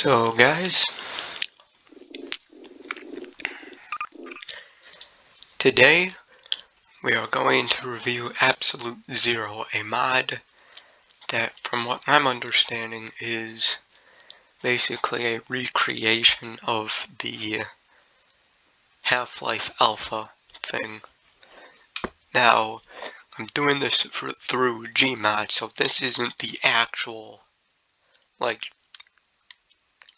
So guys, today we are going to review Absolute Zero, a mod that, from what I'm understanding, is basically a recreation of the Half-Life Alpha thing. Now, I'm doing this through Gmod, so this isn't the actual, like,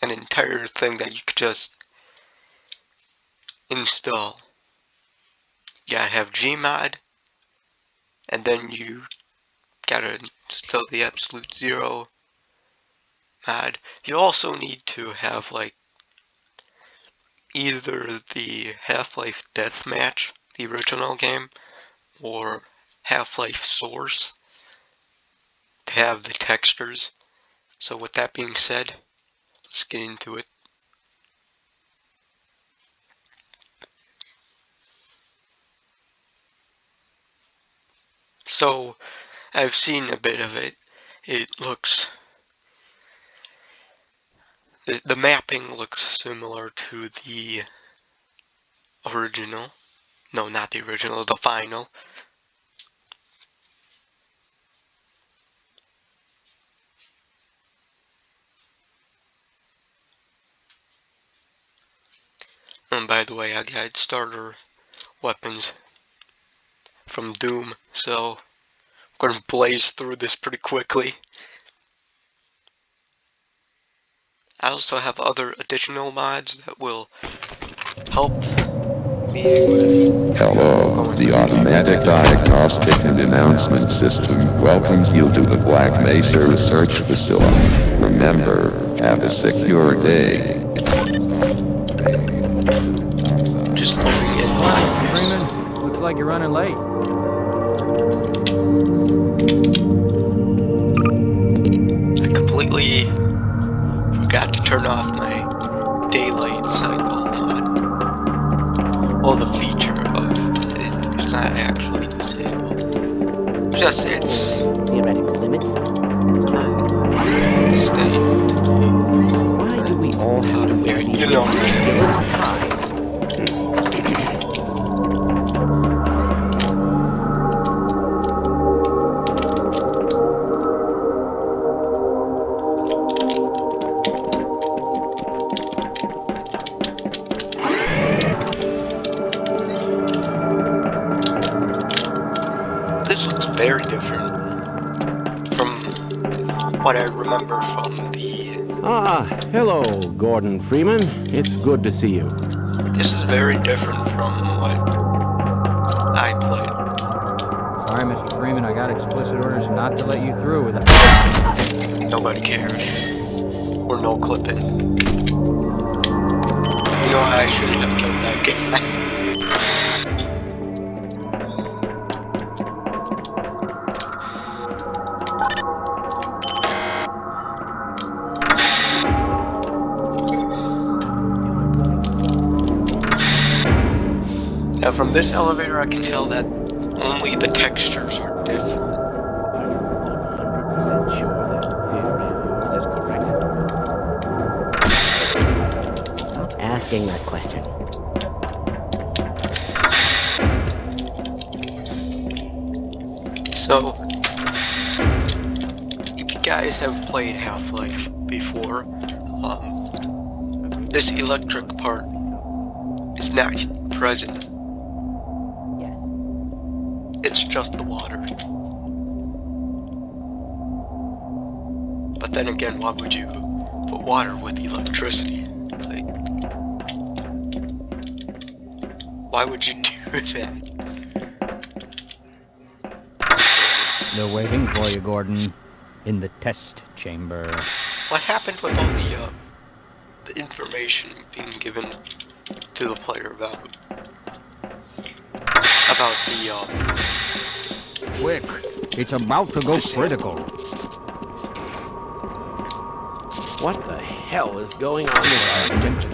an entire thing that you could just install. You gotta have Gmod, and then you gotta install the Absolute Zero mod. You also need to have, like, either the Half-Life Deathmatch, the original game, or Half-Life Source to have the textures. So with that being said, let's get into it. So I've seen a bit of it. It looks, the mapping looks similar to the original. No, not the original, the final. And by the way, I got starter weapons from Doom, so I'm gonna blaze through this pretty quickly. I also have other additional mods that will help me with Hello, the automatic diagnostic and announcement system welcomes you to the Black Mesa Research Facility. Remember, have a secure day. just loading in Freeman, looks like you're running late. I completely forgot to turn off my daylight cycle mod. Well, the feature of it's not actually disabled. Just its Theoretical limit. state. Why do we all have to wear these You know. ridiculous ties? This looks very different from what I remember from the. Ah, hello, Gordon Freeman. It's good to see you. This is very different from what I played. Sorry, Mr. Freeman, I got explicit orders not to let you through with it. Nobody cares. Or no clipping. You know, I shouldn't have killed that guy. Now from this elevator I can tell that only the textures are different. I'm 100% sure that theory of yours is correct. Stop asking that question. So, if you guys have played Half-Life before, this electric part is not present. Yes. It's just the water. But then again, why would you put water with electricity? Like, why would you do that? They're waiting for you, Gordon, in the test chamber. What happened with all the information being given to the player about the Quick, it's about to go critical. What the hell is going on with our attention?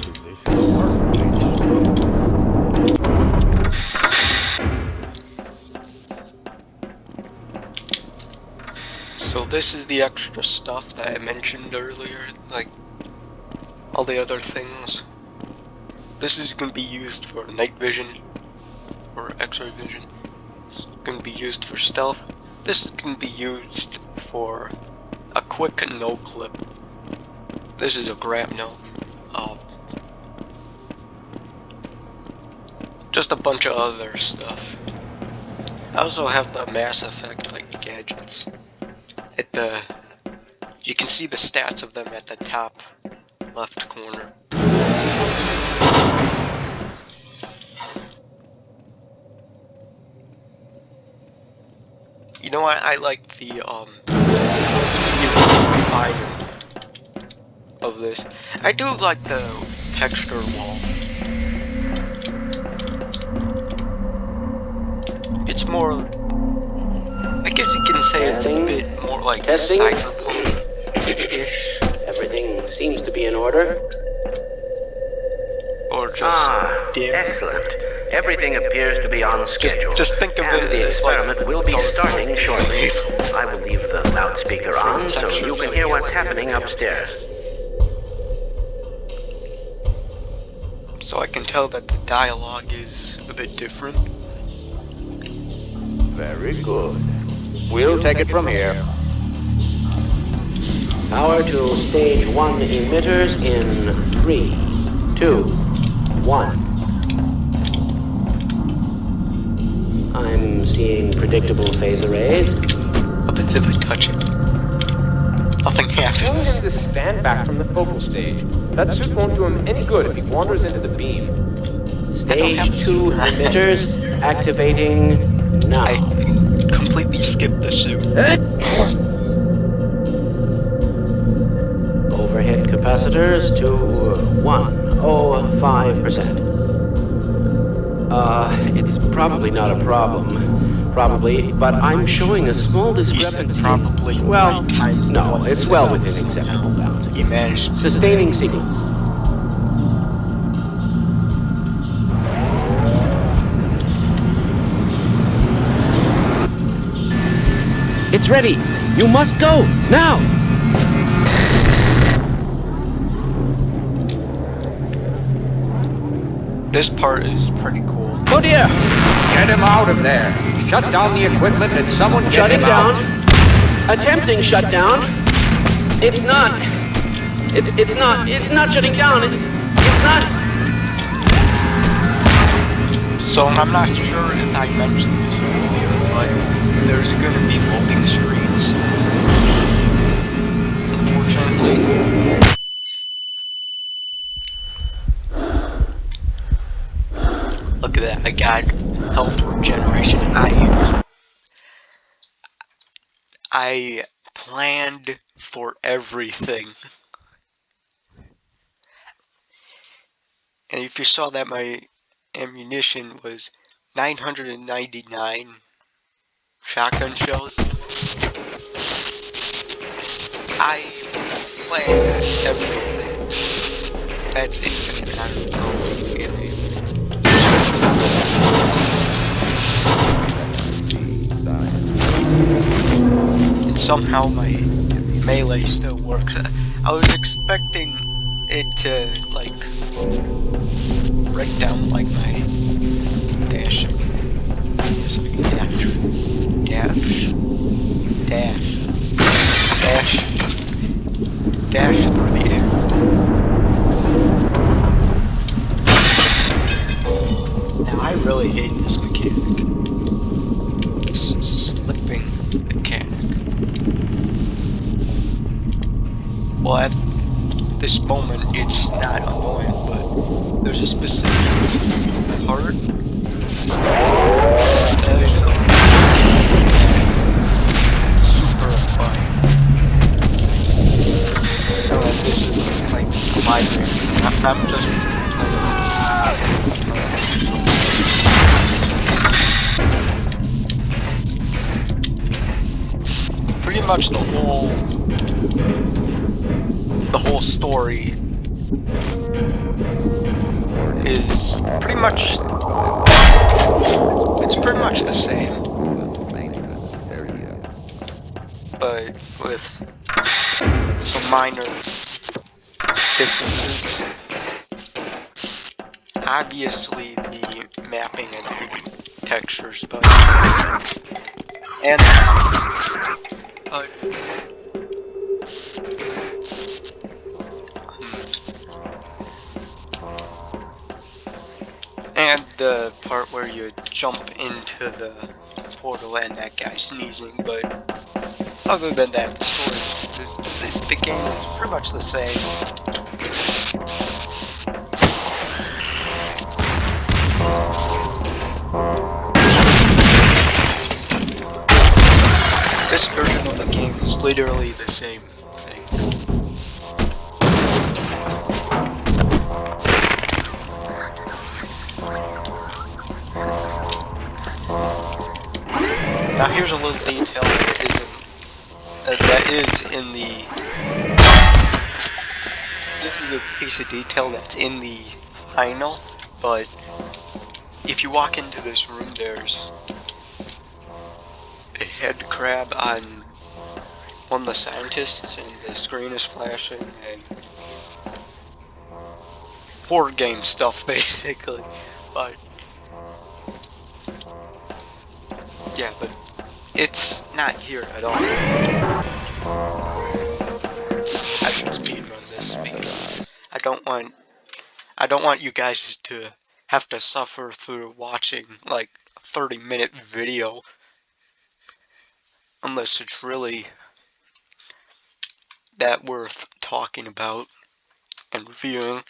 So this is the extra stuff that I mentioned earlier, like all the other things. This is going to be used for night vision or X-ray vision. It's going to be used for stealth. This can be used for a quick no clip. This is a grapnel. Just a bunch of other stuff. I also have the Mass Effect like gadgets. You can see the stats of them at the top left corner. You know what? I like the fire of this. I do like the texture wall. It's more, I guess you can say it's a bit more like cyberpunk-ish. Everything seems to be in order. Or just dim. Excellent. Everything appears to be on schedule. Just think of it and the as experiment like will be dark starting shortly. wave. I will leave the loudspeaker on so you can hear what's happening upstairs. So I can tell that the dialogue is a bit different. Very good. We'll take it from here. Power to stage 1 emitters in 3, 2, 1. I'm seeing predictable phase arrays. What happens if I touch it? Nothing Tell him happens. to stand back from the focal stage. That suit won't do him any good if he wanders into the beam. Stage 2 emitters activating now. I completely skipped the suit. Overhead capacitors to 105%. It's probably not a problem. Probably, but I'm showing a small discrepancy. Probably Well, 3 times the no, one it's well sentence. within acceptable bounds. You managed. Sustaining sequence. It's ready. You must go now. This part is pretty cool. Oh dear. Get him out of there. Shut down the equipment and someone get Shutting him down. out. Attempting shutdown. It's not. It's not shutting down. It's not. So I'm not sure if I mentioned this earlier, but there's gonna be loading screens. Unfortunately. Look at that, I got health regeneration. I planned for everything. And if you saw that my ammunition was 999 shotgun shells, I planned everything. That's infinite amount of and somehow my melee still works. I was expecting it to like break down like my dash. So I can dash through the air. Now I really hate this mechanic. This slipping mechanic. Well, at this moment it's not annoying, but there's a specific part that is super annoying. So this is like my game. I'm just playing. Pretty much the whole story is pretty much, it's pretty much the same, but with some minor differences. Obviously the mapping and textures, but and but and the part where you jump into the portal and that guy sneezing, but other than that, the story, the game is pretty much the same. This version of the game is literally the same thing. Now here's a little detail that is in the. This is a piece of detail that's in the final, but if you walk into this room, there's a head crab on one of the scientists, and the screen is flashing, and horror game stuff basically. But yeah, but it's not here at all. I should speedrun this because I don't want you guys to have to suffer through watching like a 30-minute video unless it's really that worth talking about and reviewing.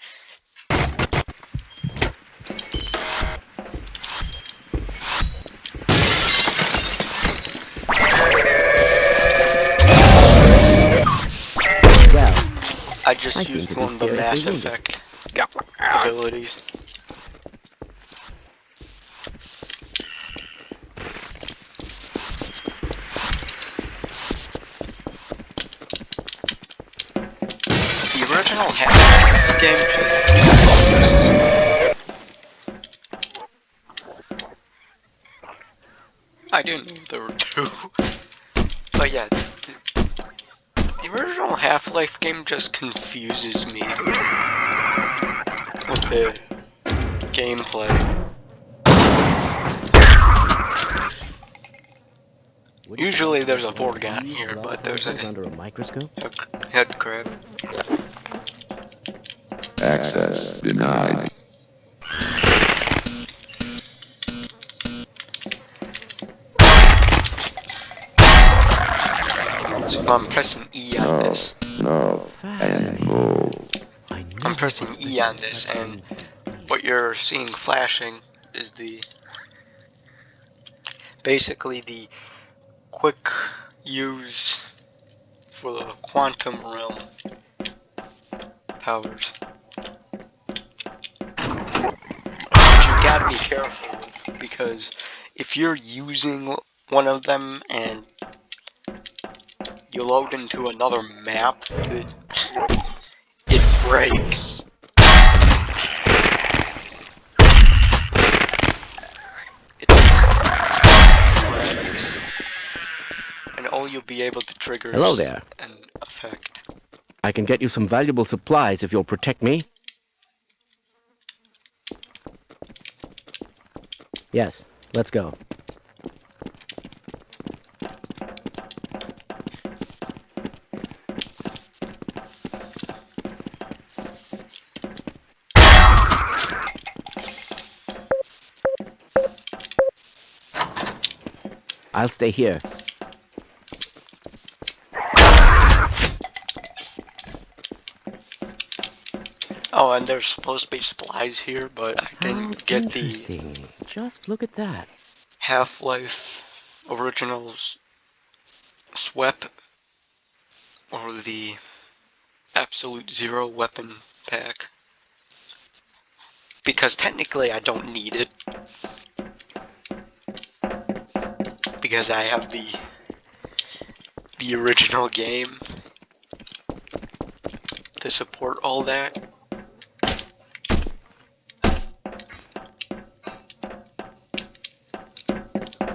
Well, I just used one of the Mass Effect abilities. The original Half-Life game just... I didn't know there were two. But yeah, the original Half-Life game just confuses me with the gameplay. Usually there's a Vorgon here, but there's a under a microscope. head crab. Access denied. So I'm pressing E on this. No, and move. I'm pressing E on this, and what you're seeing flashing is basically the quick use for the quantum realm powers. But you gotta be careful because if you're using one of them and you load into another map, it breaks. It just breaks. And all you'll be able to trigger Hello is there. an effect. I can get you some valuable supplies if you'll protect me. Yes, let's go. I'll stay here. Oh, and there's supposed to be supplies here, but I didn't get the Interesting. Just look at that. Half-Life Originals SWEP or the Absolute Zero weapon pack. Because technically I don't need it. Because I have the original game to support all that.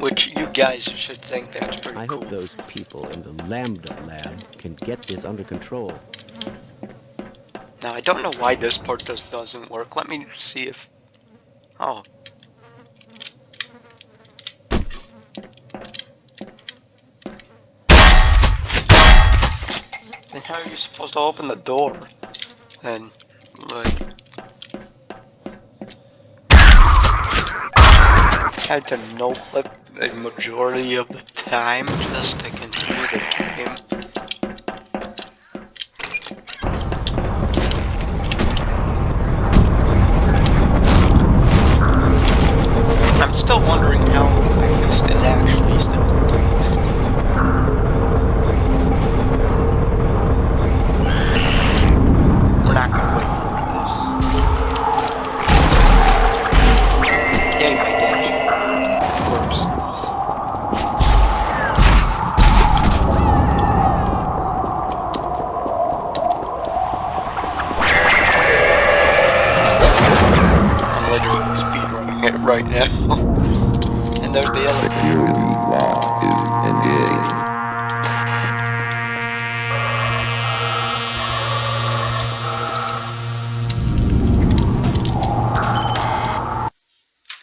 Which you guys should think that's pretty I cool. hope those people in the Lambda lab can get this under control. Now, I don't know why this part just doesn't work. Let me see if... Oh. Then how are you supposed to open the door? Then, like... Had to no-clip a majority of the time just to continue the game. I'm still wondering how my fist is actually still working. We're not gonna wait for this. Yay, my dash. Works. I'm literally speedrunning it right now. And there's the other. Security lock is engaged.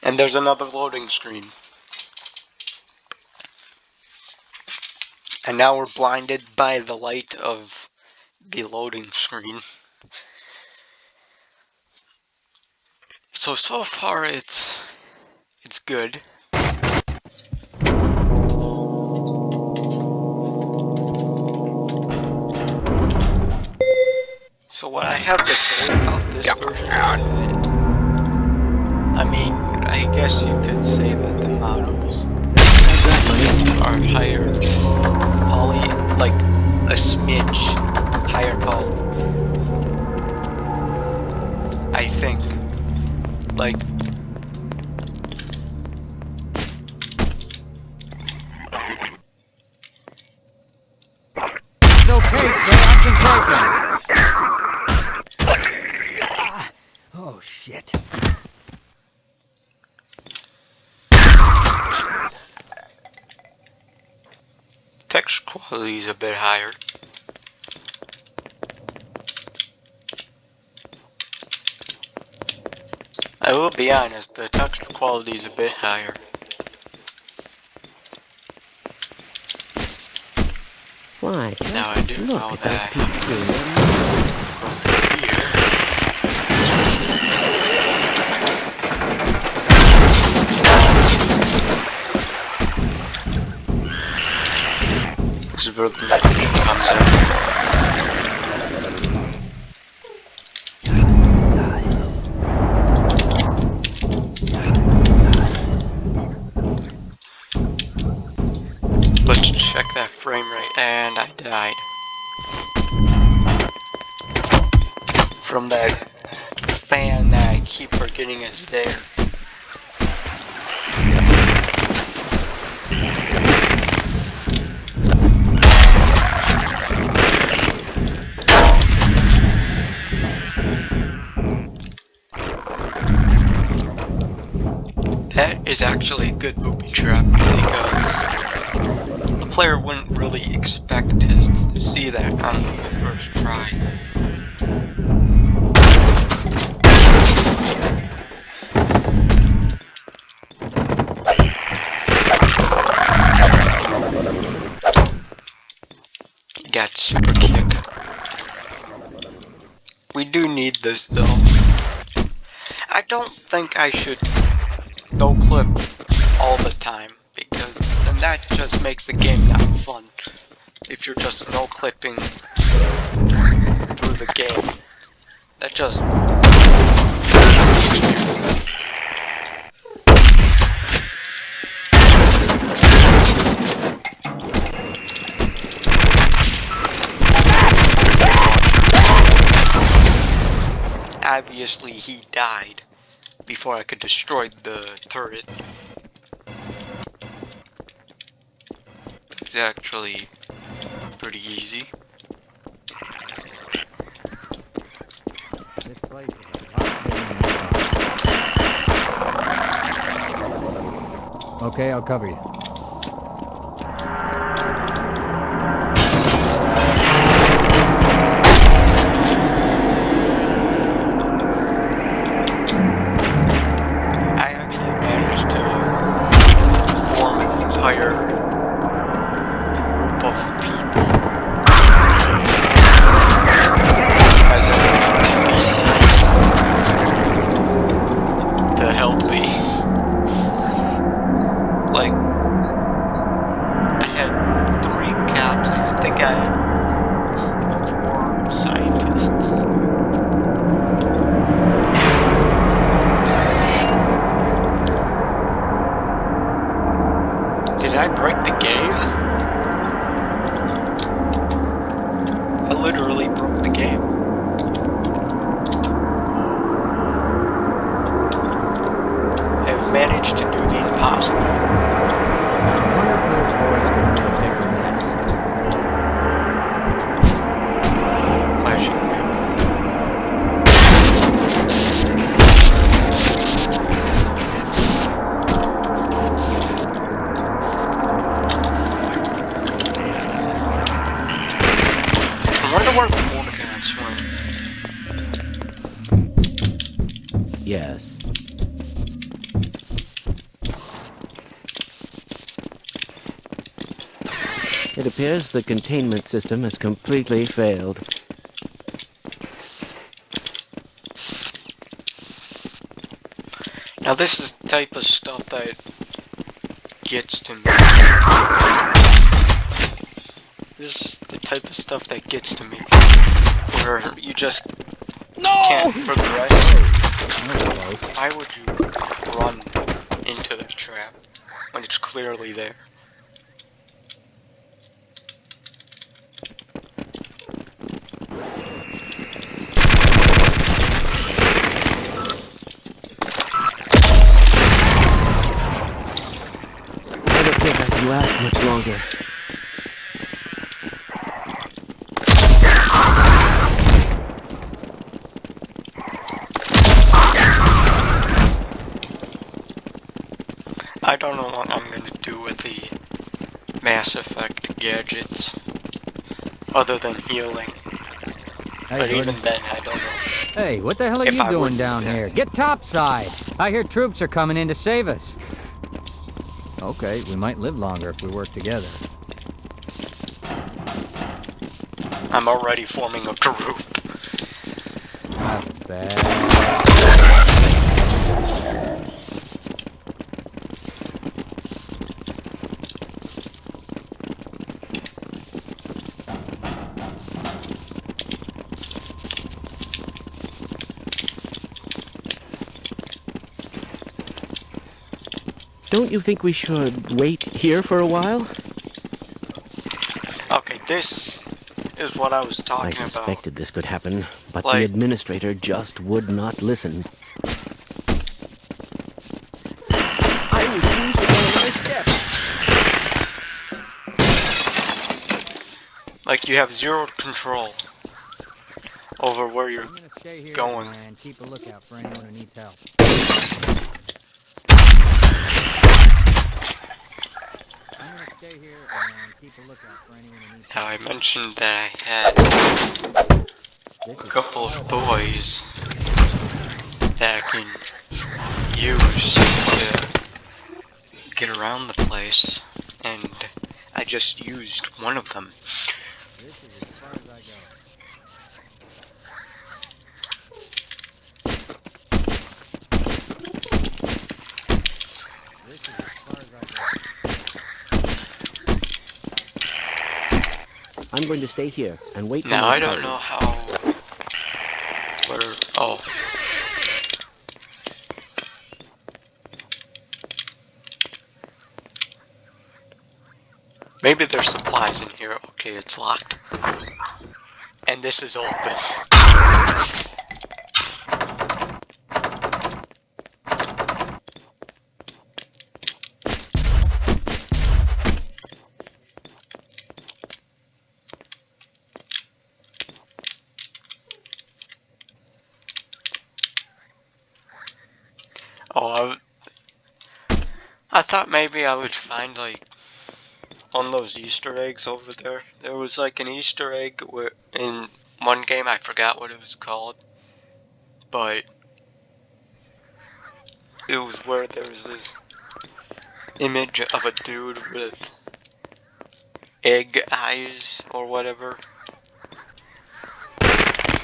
And there's another loading screen. And now we're blinded by the light of the loading screen. So far it's good. So what I have to say about this version is that, I mean, I guess you could say that the models are higher poly, like a smidge higher poly. I think. Like, It's okay, sir. I can take him. Oh, shit. texture quality is a bit higher. I will be honest, the texture quality is a bit higher. Why? Now I do Look know at that I those have people. to close it here. This is where the nitrogen comes in. Let's check that frame rate, and I died. From that fan that I keep forgetting is there. That is actually a good booby trap because the player wouldn't really expect to see that on the first try. Got super kick. We do need this though. I don't think I should no clip all the time because then that just makes the game not fun. If you're just no clipping through the game, that just obviously he died before I could destroy the turret. It's actually pretty easy. This place is a lot bigger than I thought. Okay, I'll cover you. literally broke the game. I've managed to do the impossible. I wonder if those boys can make a bigger mess. Flashing wheel. I wonder where the water cats went. Yes. It appears the containment system has completely failed. Now this is the type of stuff that gets to me. This is the type of stuff that gets to me. Where you just can't progress. Why would you run into the trap when it's clearly there? I don't think I can last much longer. I don't know what I'm gonna do with the Mass Effect gadgets, other than healing. Hey, But even Gordon. then, I don't know. Hey, what the hell are If you I doing would down do that. here? Get topside! I hear troops are coming in to save us. Okay, we might live longer if we work together. I'm already forming a group. Not bad. Don't you think we should wait here for a while? Okay, this is what I was I talking about. suspected this could happen, but the Like- administrator just would not listen. I refuse to follow my steps. Like, you have zero control over where you're I'm gonna stay here going. and keep a lookout for anyone who needs help. I'm gonna stay here and keep a lookout for anyone who needs Now, help. I mentioned that I had This a is couple of toys that I can use to get around the place, and I just used one of them. This is as far as I go. This is as far as I go. I'm going to stay here and wait for Now, my I don't party. know how... Where... Oh. Maybe there's supplies in here. Okay, it's locked. And this is open. Oh, I thought maybe I would find, like, on those Easter eggs over there. There was, like, an Easter egg where in one game, I forgot what it was called, but it was where there was this image of a dude with egg eyes or whatever.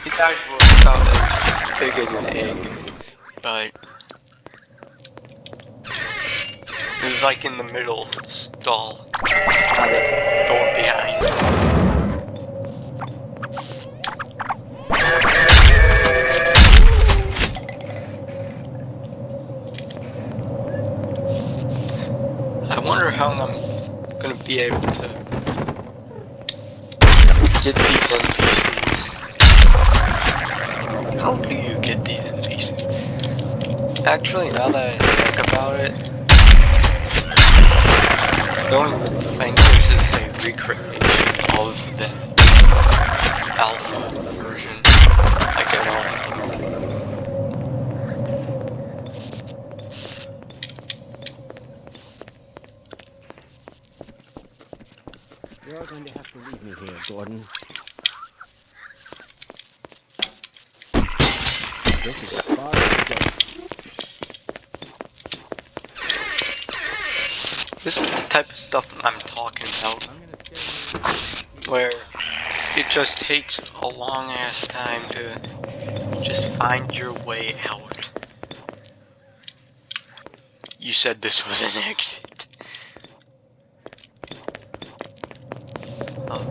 His eyes were about as big as an egg, but it was like in the middle stall, on the door behind. I wonder how I'm gonna be able to get these NPCs? How do you get these NPCs? Actually, now that I think about it, don't even think this is a recreation of the alpha version, like at all. You're going to have to leave me here, Gordon. This is as far as I go. This is the type of stuff I'm talking about, where it just takes a long ass time to just find your way out. You said this was an exit. Oh.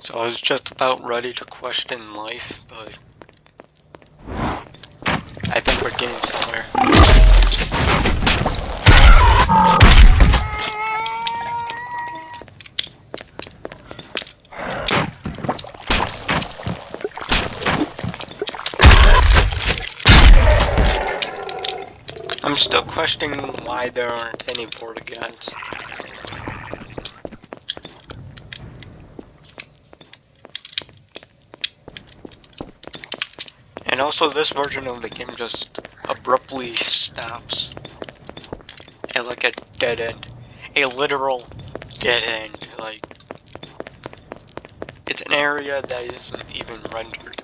So I was just about ready to question life, but I think we're getting somewhere. I'm still questioning why there aren't any Vortigaunts. And also, this version of the game just abruptly stops at like a dead end. A literal dead end. Like, it's an area that isn't even rendered.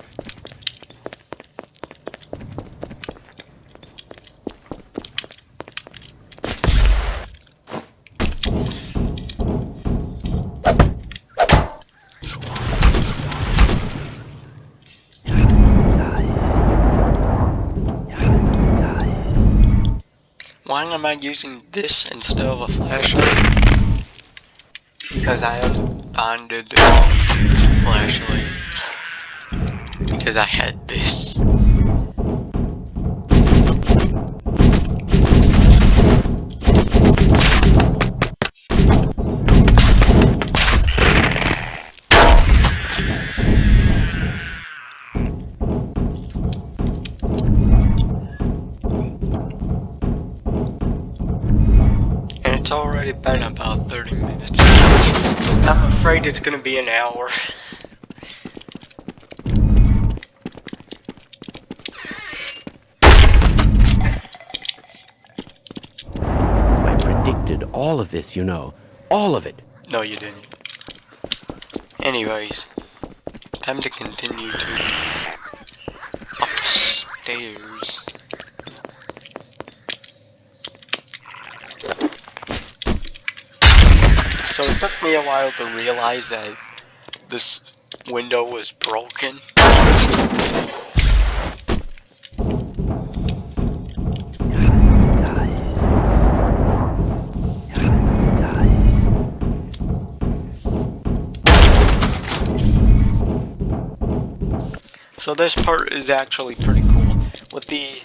Why am I using this instead of a flashlight? Because I have bonded flashlight. Because I had this. It's already been about 30 minutes. I'm afraid it's gonna be an hour. I predicted all of this, you know. All of it. No, you didn't. Anyways, time to continue to upstairs. So it took me a while to realize that this window was broken. So this part is actually pretty cool. With the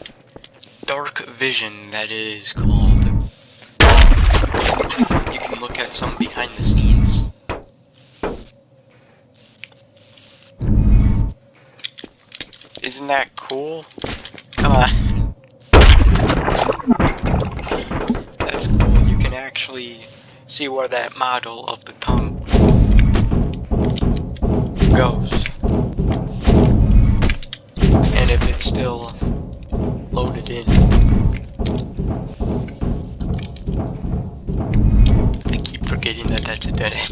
dark vision that it is called, you can look at some behind the scenes. Isn't that cool? Come on. That's cool. You can actually see where that model of the tongue goes. And if it's still loaded in. I keep forgetting that that's a dead end.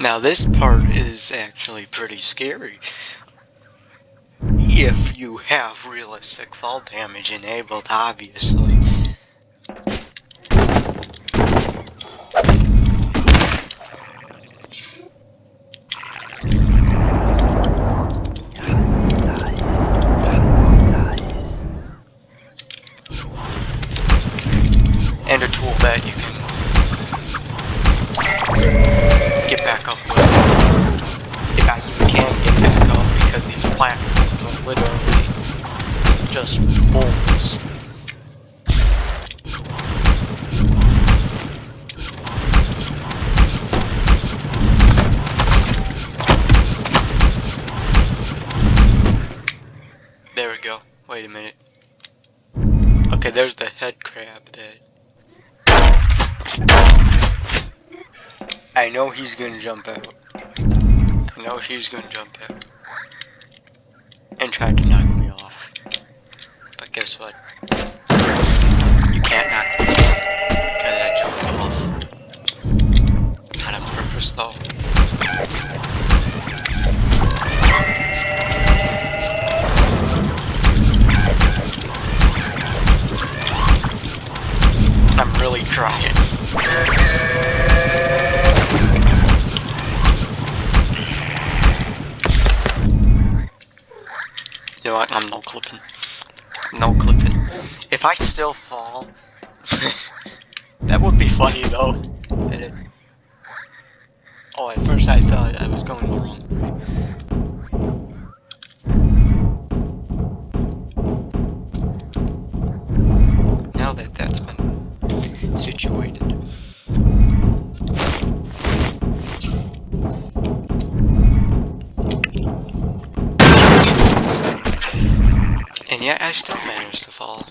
Now this part is actually pretty scary. If you have realistic fall damage enabled, obviously. and a tool that you can get back up with. If I even can get back up, because these platforms are literally just bowls. There we go. Wait a minute. Okay, there's the head crab that... I know he's gonna jump out. I know she's gonna jump out. And try to knock me off. But guess what? You can't knock me off. Because I jumped off. Not on purpose though. I'm really trying. You know what? I'm no clipping. No clipping. If I still fall, that would be funny though. Oh, at first I thought I was going the wrong way. Now that that's been situated. And yet I still managed to fall.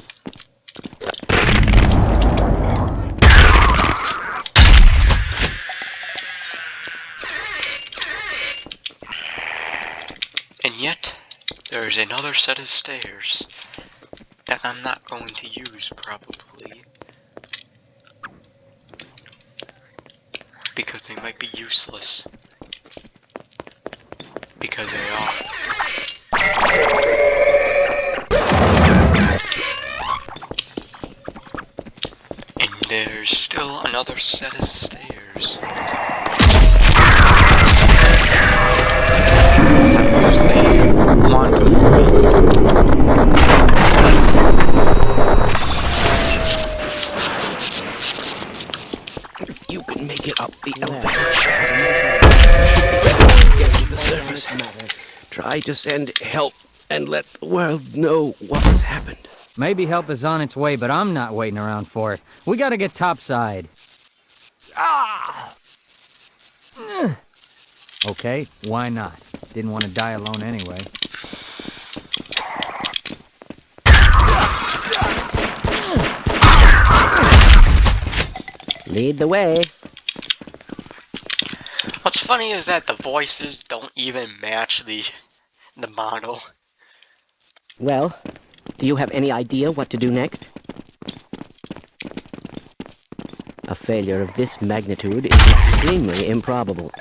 And yet, there's another set of stairs that I'm not going to use, probably. Because they might be useless. Because they are. And there's still another set of stairs. Where's the quantum You can make it up the elevator get to the surface. Try to send help and let the world know what has happened. Maybe help is on its way, but I'm not waiting around for it. We gotta get topside. Ah! Okay, why not? Didn't want to die alone anyway. Lead the way. What's funny is that the voices don't even match the model. Well, do you have any idea what to do next? A failure of this magnitude is extremely improbable.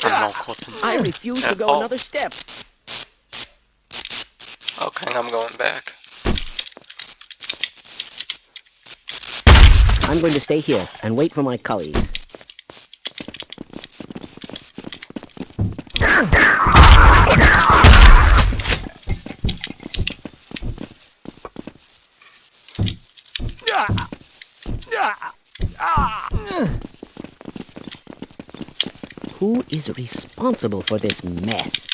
I'm no clipping. I refuse to go another step. Okay, I'm going back. I'm going to stay here and wait for my colleagues. Who is responsible for this mess?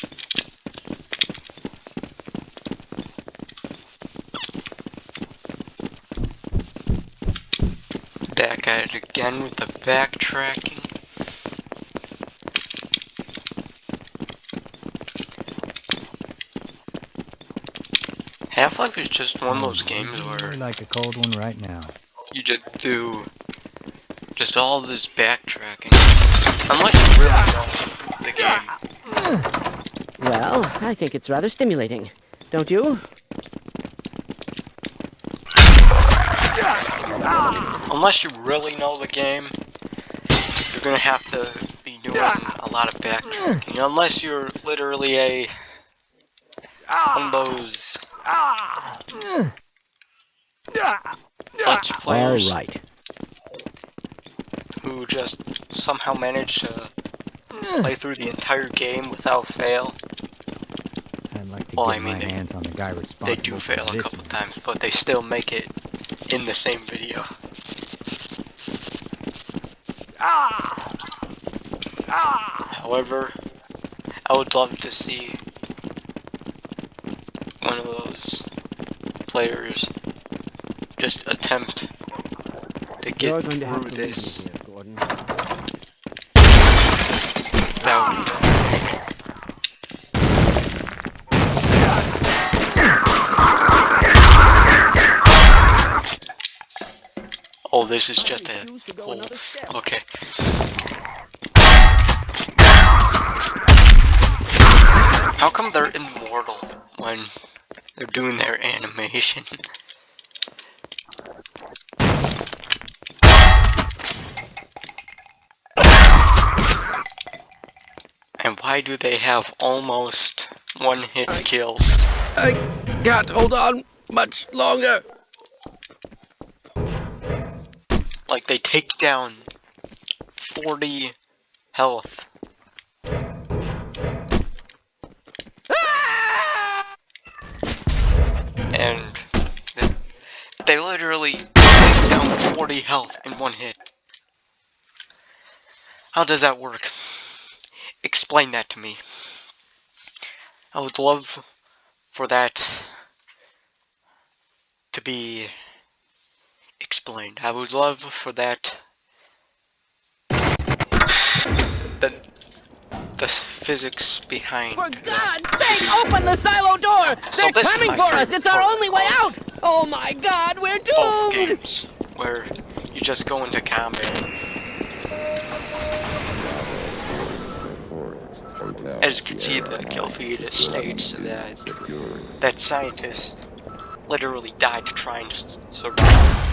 Back at it again with the backtracking. Half-Life is just one of those games where I like a cold one right now. you just do just all this backtracking. Unless you really know the game. Well, I think it's rather stimulating, don't you? Unless you really know the game, you're gonna have to be doing a lot of backtracking. Unless you're literally one of those Let's Players. All right. who just somehow managed to play through the entire game without fail. I'd like to Well, get I mean, my hands on the guy responsible. They do fail a couple times, but they still make it in the same video. However, I would love to see one of those players just attempt to get through this. That would be Oh, this is just a hole. Okay. How come they're immortal when they're doing their animation? And why do they have almost one-hit kills? I can't hold on much longer. Like, they take down 40 health. And they literally take down 40 health in one hit. How does that work? Explain that to me. I would love for that to be explained. I would love for that the physics behind For that. God's sake, open the silo door! So They're this is coming my for us! favorite It's our part only way of out! Oh my God, we're Both doomed! games where you just go into combat. As you can see, the kill feed states that that scientist literally died trying to survive.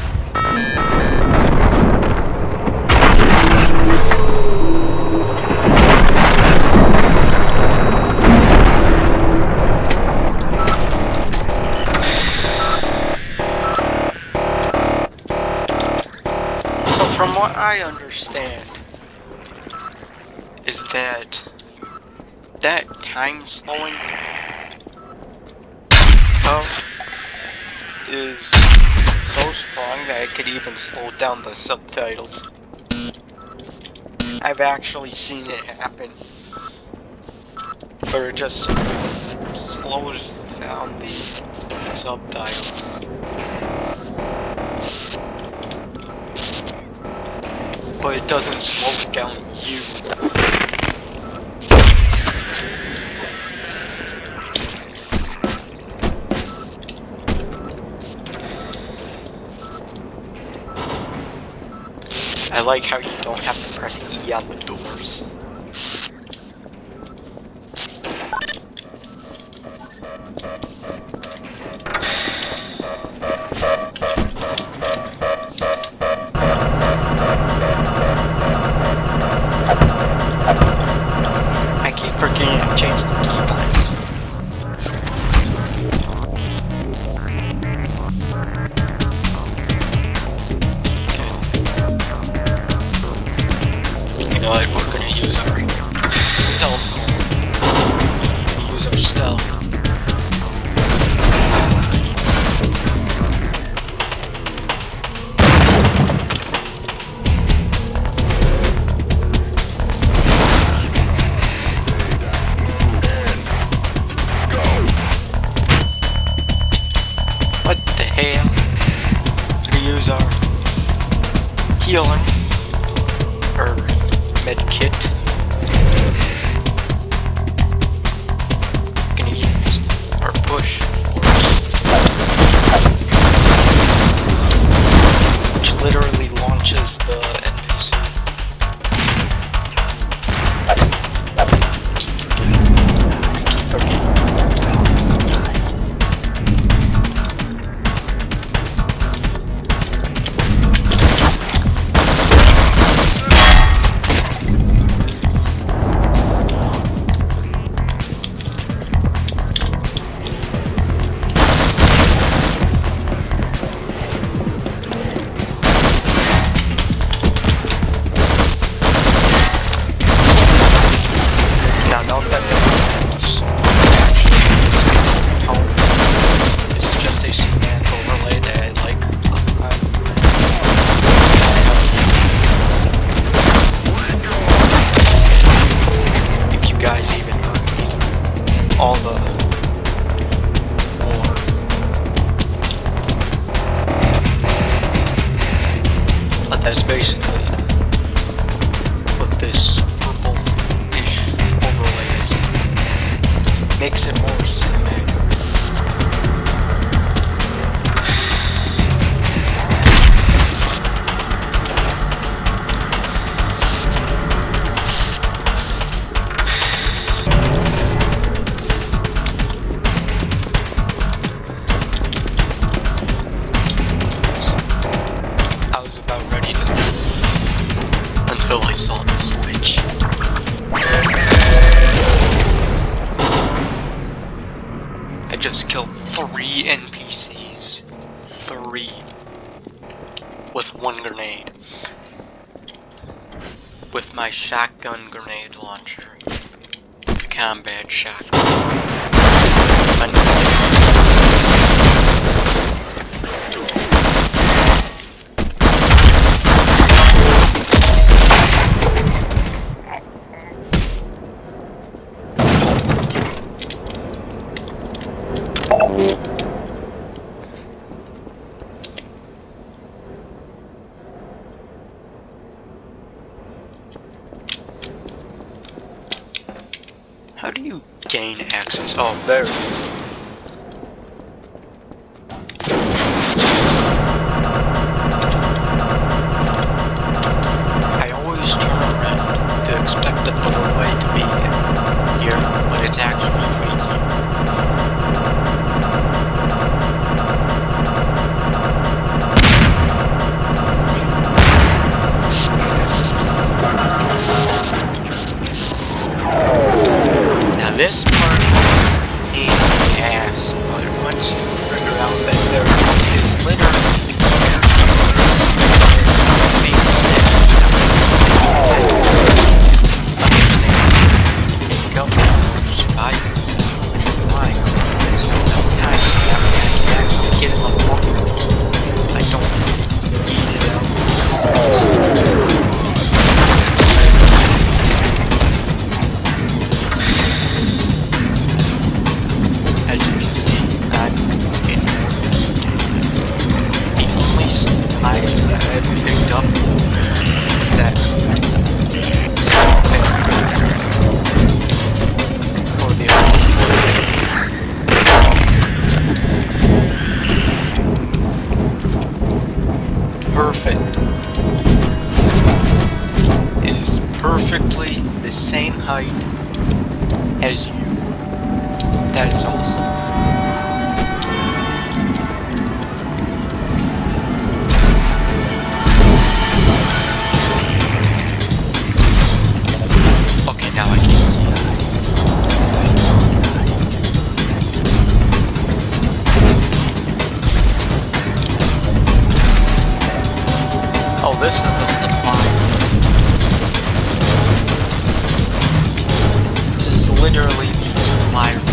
So from what I understand is that time slowing is so strong that it could even slow down the subtitles. I've actually seen it happen, where it just slows down the subtitles. But it doesn't slow down you. I like how you don't have to press E on the doors. I keep forgetting to change the keyboards. You know what, we're gonna use our stealth mode. We're gonna use our stealth. What the hell? We're gonna use our healing. Or med kit. Gonna use our push which literally launches the NPC. I keep forgetting. one grenade with my shotgun grenade launcher, the combat shotgun. How do you gain access? Oh, there it is. I always turn around to expect the doorway to be here, but it's actually right here. Now this part is ass, but once you figure out that there is literally being sick, understand, take up survivors, why? Sometimes I haven't had to actually get in the bunker. I don't need it out of resistance. As you can see, I'm in the only supplies that I've picked up is that something for the perfect is perfectly the same height as you. That is awesome. Okay, now I can't see that. Oh, this is the supply. This is literally the supply room.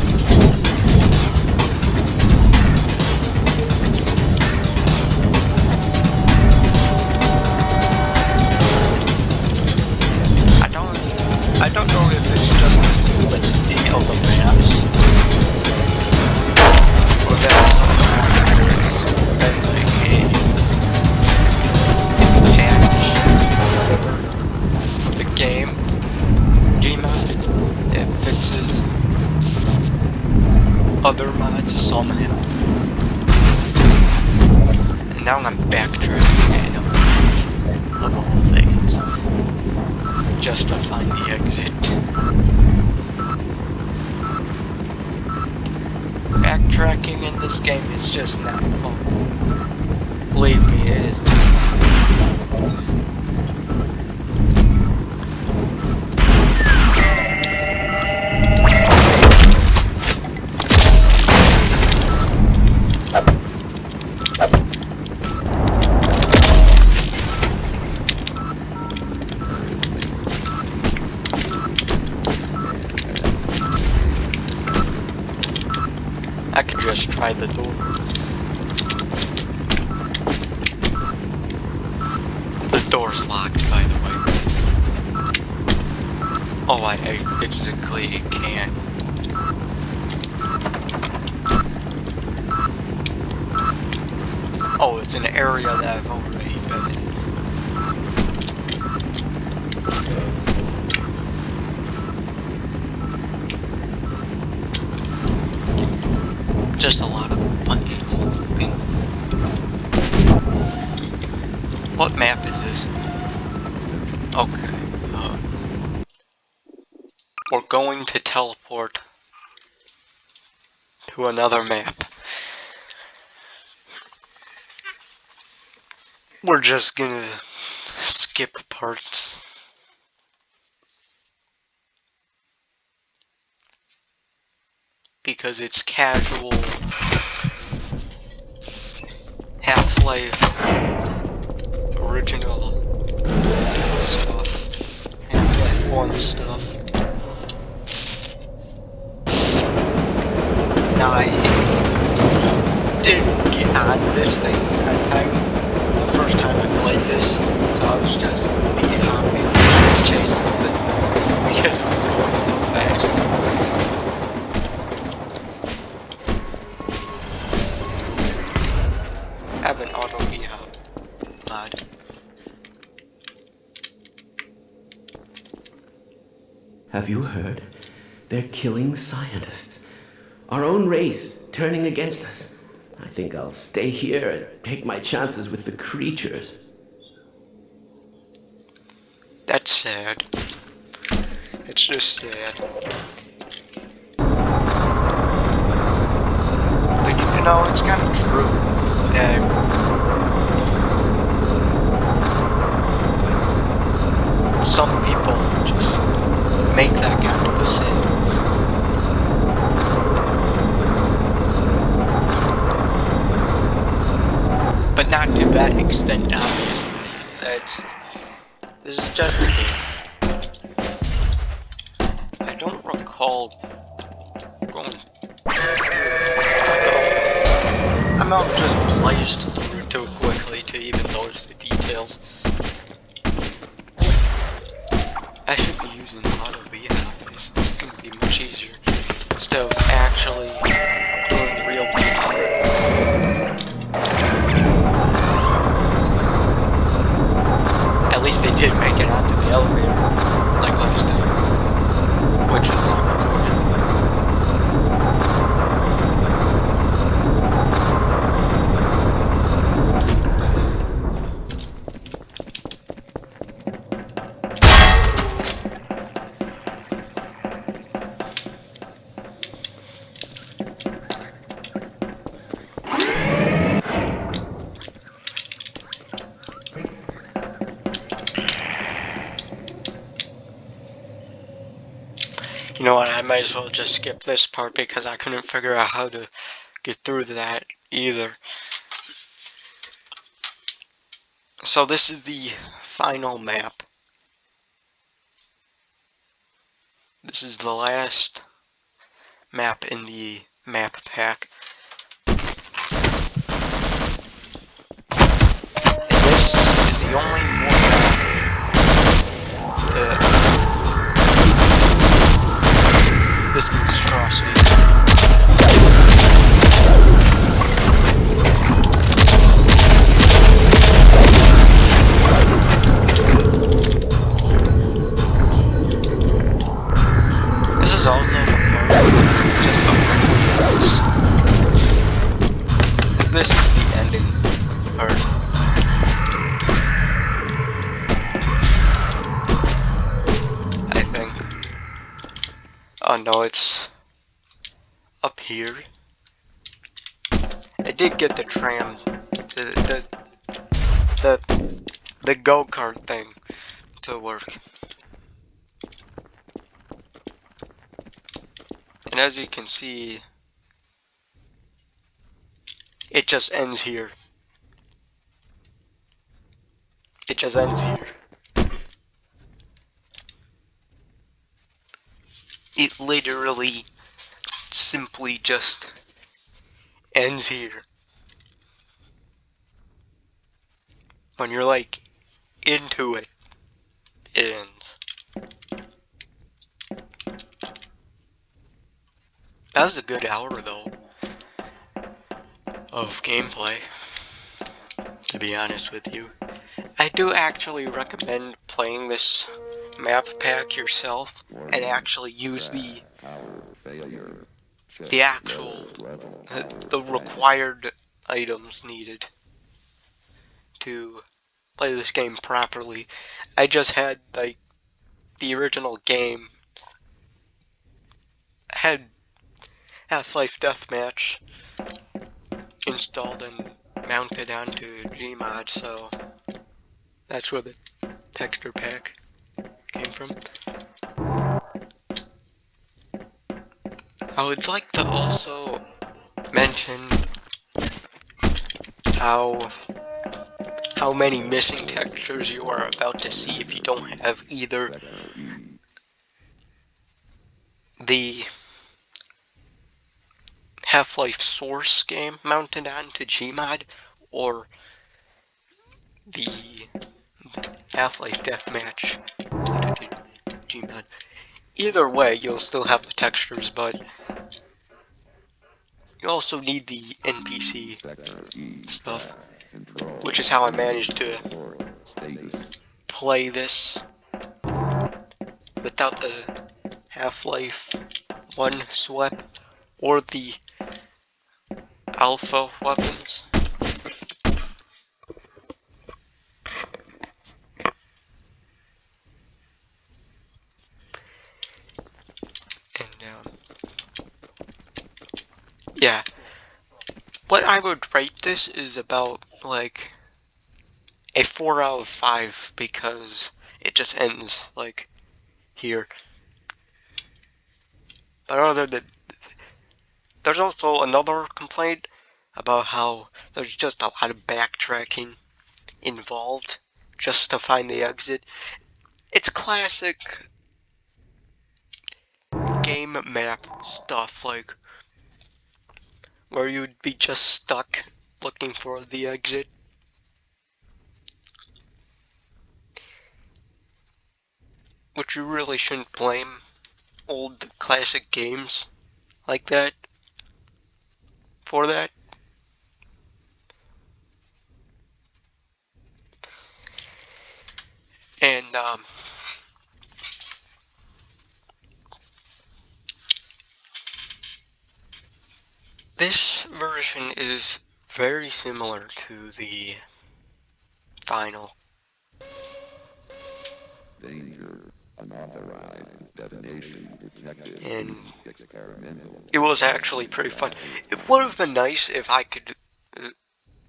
I don't know if it's just the simplicity of the maps, or that sometimes there's been like a patch for the game, Gmod, that fixes other mods somehow. And now I'm backtracking at a lot of all things, just to find the exit. Backtracking in this game is just not fun. Believe me, it is not. I could just try the door. The door's locked, by the way. Oh, I physically can't. Oh, it's an area that I've already been in. Just a lot of buttonholes. What map is this? Okay. We're going to teleport to another map. We're just gonna skip parts. Because it's casual Half-Life original stuff, Half-Life 1 stuff. Now I didn't get on this thing on time the first time I played this, so I was just being hopping chasing this thing because it was going so fast. Have an auto rehab mod. Have you heard? They're killing scientists. Our own race turning against us. I think I'll stay here and take my chances with the creatures. That's sad. It's just sad. But you know, it's kind of true that some people just make that kind of a sin. But not to that extent, obviously. This is just a game. I don't recall going. I'm not just blazed through too quickly to even notice the details. I should be using auto rehab. This is going to be much easier instead of actually doing real rehab. At least they did make it onto the elevator, like last time, which is not recorded. You know what, I might as well just skip this part because I couldn't figure out how to get through that either. So this is the final map. This is the last map in the map pack. And this is the only one that this monstrosity. This is also the part just this is the ending part. I think. Oh no, it's up here. I did get the tram, the go-kart thing to work. And as you can see, it just ends here. It just ends here. It literally simply just ends here. When you're like into it, it ends. That was a good hour though of gameplay, to be honest with you. I do actually recommend playing this map pack yourself and actually use the actual the required items needed to play this game properly. I just had like the original game had Half-Life Deathmatch installed and mounted onto Gmod, so that's where the texture pack came from. I would like to also mention how how many missing textures you are about to see if you don't have either the Half-Life Source game mounted onto Gmod or the Half-Life Deathmatch mounted to Gmod. Either way, you'll still have the textures, but you also need the NPC stuff, which is how I managed to play this without the Half-Life 1 SWEP or the alpha weapons. And yeah, what I would rate this is about like a 4 out of 5 because it just ends like here. But other than, there's also another complaint about how there's just a lot of backtracking involved just to find the exit. It's classic game map stuff, like where you'd be just stuck looking for the exit. Which you really shouldn't blame old classic games like that for that. And this version is very similar to the final. Danger. Unauthorized detonation detected. And Experimental. it was actually pretty fun. It would have been nice if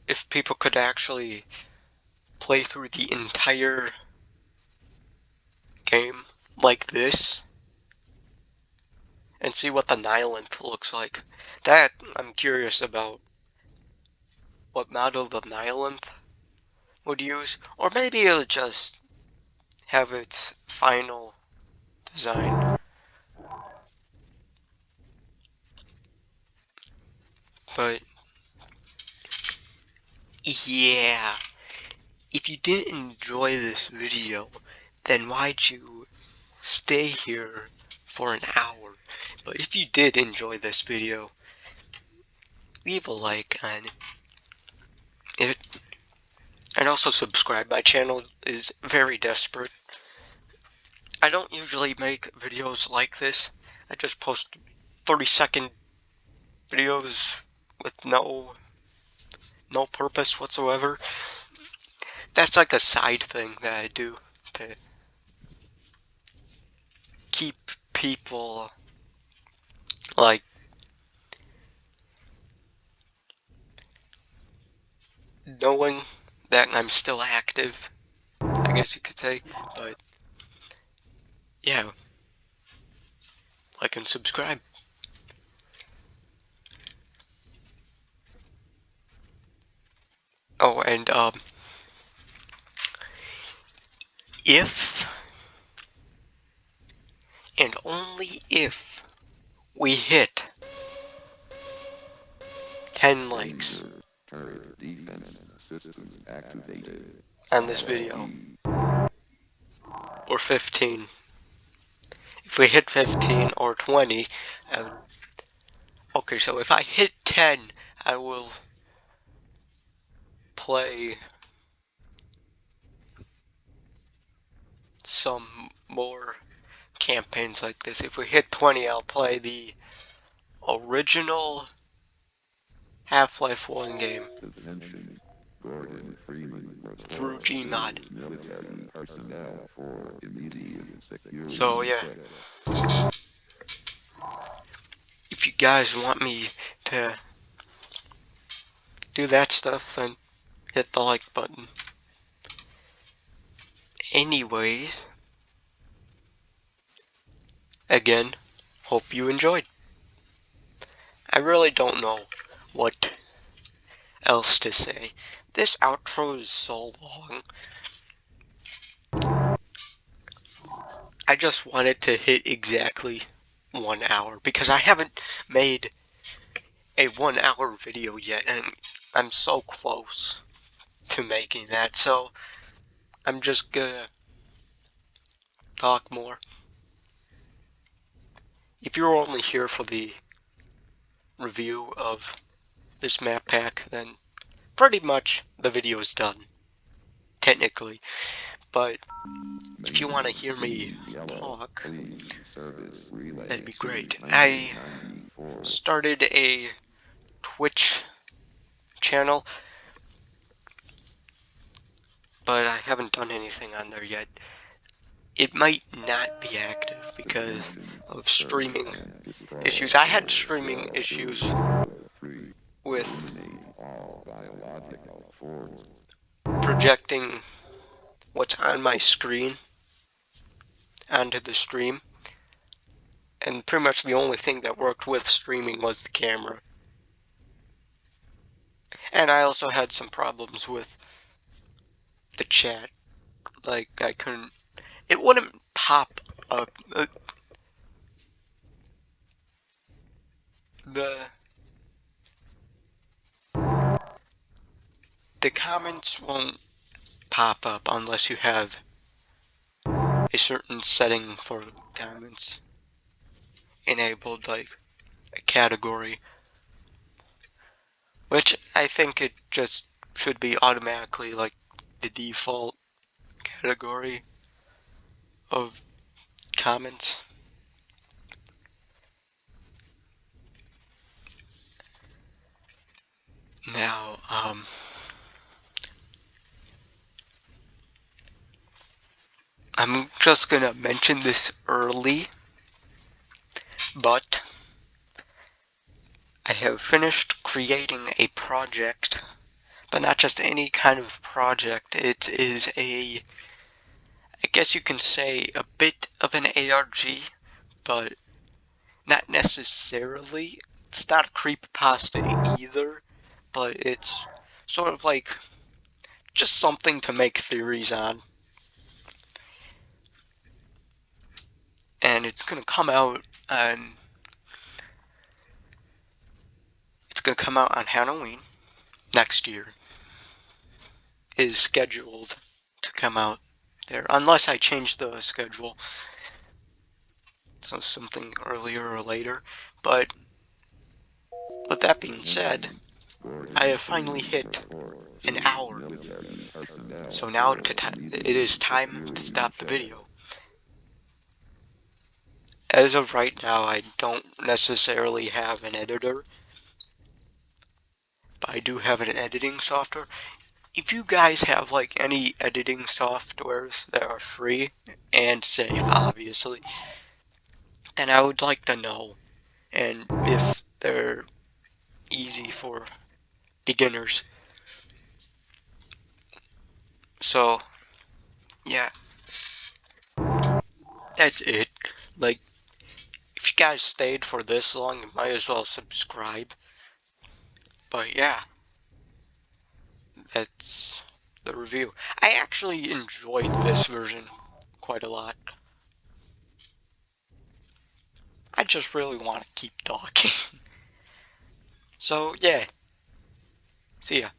if people could actually play through the entire game like this and see what the Nihilith looks like. That I'm curious about what model the Nihilith would use, or maybe it'll just have its final design. But yeah, if you didn't enjoy this video, then why'd you stay here for an hour? But if you did enjoy this video, leave a like on it, and also subscribe. My channel is very desperate. I don't usually make videos like this. I just post 30-second videos with no purpose whatsoever. That's like a side thing that I do to keep people like knowing that I'm still active, I guess you could say. But yeah, like and subscribe. Oh, and if and only if we hit 10 likes Turret defense systems activated. on this video, or 15. If we hit 15 or 20, okay, so if I hit 10, I will play some more campaigns like this. If we hit 20, I'll play the original Half-Life 1 game Attention. Gordon Freeman through reports Gmod. to military personnel for immediate security So yeah, checks. if you guys want me to do that stuff, then hit the like button. Anyways, again, hope you enjoyed. I really don't know what else to say. This outro is so long. I just wanted to hit exactly 1 hour because I haven't made a 1 hour video yet, and I'm so close to making that, so I'm just gonna talk more. If you're only here for the review of this map pack, then pretty much the video is done, technically. But if you want to hear me talk, that'd be great. I started a Twitch channel, but I haven't done anything on there yet. It might not be active because of streaming issues. I had streaming issues with projecting what's on my screen onto the stream, and pretty much the only thing that worked with streaming was the camera. And I also had some problems with the chat. Like, it wouldn't pop up. The the comments won't pop up unless you have a certain setting for comments enabled, like a category, which I think it just should be automatically like the default category of comments. Now, I'm just gonna mention this early, but I have finished creating a project, but not just any kind of project. It is I guess you can say, a bit of an ARG, but not necessarily. It's not a creepypasta either, but it's sort of like just something to make theories on. And it's gonna come out on Halloween next year. It is scheduled to come out there, unless I change the schedule, so something earlier or later. But with that being said, I have finally hit an hour, so now it is time to stop the video. As of right now, I don't necessarily have an editor, but I do have an editing software. If you guys have like any editing softwares that are free and safe, obviously, then I would like to know, and if they're easy for beginners. So yeah, that's it. Like, if you guys stayed for this long, you might as well subscribe. But yeah, that's the review. I actually enjoyed this version quite a lot. I just really want to keep talking. So yeah, see ya.